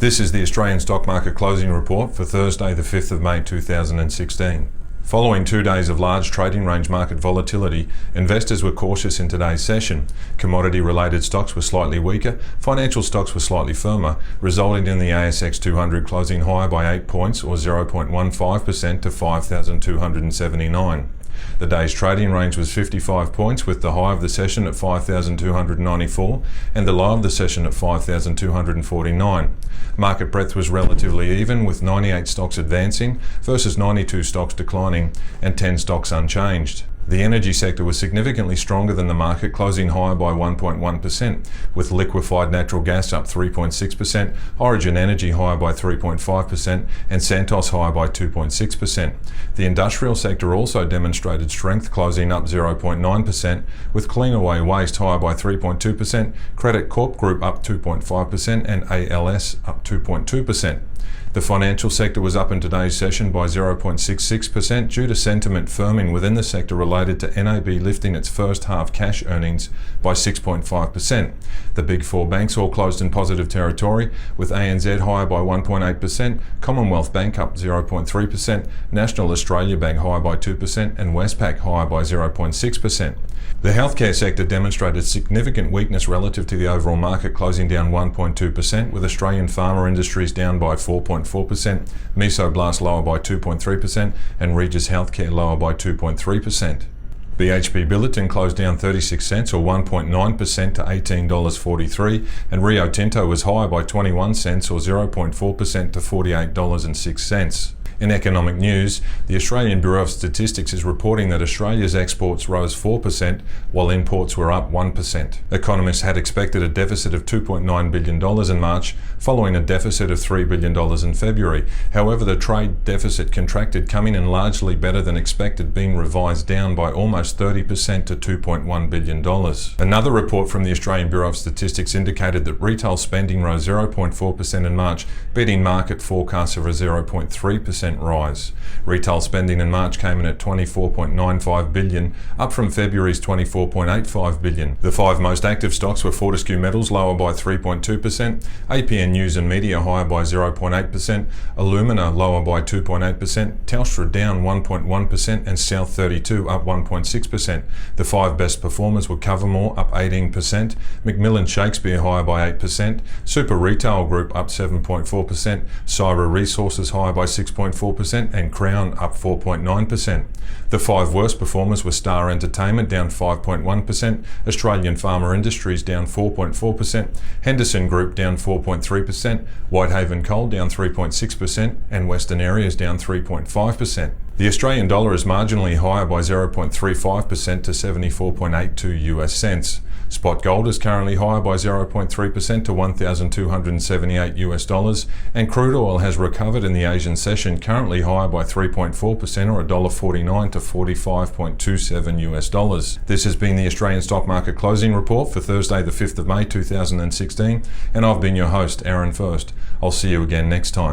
This is the Australian stock market closing report for Thursday the 5th of May 2016. Following 2 days of large trading range market volatility, investors were cautious in today's session. Commodity-related stocks were slightly weaker, financial stocks were slightly firmer, resulting in the ASX 200 closing higher by 8 points or 0.15% to 5,279. The day's trading range was 55 points, with the high of the session at 5,294 and the low of the session at 5,249. Market breadth was relatively even, with 98 stocks advancing versus 92 stocks declining and 10 stocks unchanged. The energy sector was significantly stronger than the market, closing higher by 1.1%, with Liquefied Natural Gas up 3.6%, Origin Energy higher by 3.5%, and Santos higher by 2.6%. The industrial sector also demonstrated strength, closing up 0.9%, with Cleanaway Waste higher by 3.2%, Corp Group up 2.5%, and ALS up 2.2%. The financial sector was up in today's session by 0.66% due to sentiment firming within the sector related to NAB lifting its first half cash earnings by 6.5%. The big four banks all closed in positive territory, with ANZ higher by 1.8%, Commonwealth Bank up 0.3%, National Australia Bank higher by 2%, and Westpac higher by 0.6%. The healthcare sector demonstrated significant weakness relative to the overall market, closing down 1.2%, with Australian pharma industries down by 4.4%, Mesoblast lower by 2.3%, and Regis Healthcare lower by 2.3%. BHP Billiton closed down 36 cents or 1.9% to $18.43, and Rio Tinto was higher by 21 cents or 0.4% to $48.06. In economic news, the Australian Bureau of Statistics is reporting that Australia's exports rose 4%, while imports were up 1%. Economists had expected a deficit of $2.9 billion in March, following a deficit of $3 billion in February. However, the trade deficit contracted, coming in largely better than expected, being revised down by almost 30% to $2.1 billion. Another report from the Australian Bureau of Statistics indicated that retail spending rose 0.4% in March, beating market forecasts of a 0.3% rise. Retail spending in March came in at $24.95 billion, up from February's $24.85 billion. The five most active stocks were Fortescue Metals lower by 3.2%, APN News and Media higher by 0.8%, Alumina lower by 2.8%, Telstra down 1.1%, and South 32 up 1.6%. The five best performers were Covermore up 18%, Macmillan Shakespeare higher by 8%, Super Retail Group up 7.4%, Cyber Resources higher by 6.4%, and Crown up 4.9%. The five worst performers were Star Entertainment down 5.1%, Australian Pharma Industries down 4.4%, Henderson Group down 4.3%, Whitehaven Coal down 3.6%, and Western Areas down 3.5%. The Australian dollar is marginally higher by 0.35% to 74.82 US cents. Spot gold is currently higher by 0.3% to $1,278 US, and crude oil has recovered in the Asian session, currently higher by 3.4% or $1.49 to 45.27 US. This has been the Australian stock market closing report for Thursday the 5th of May 2016, and I've been your host, Aaron First. I'll see you again next time.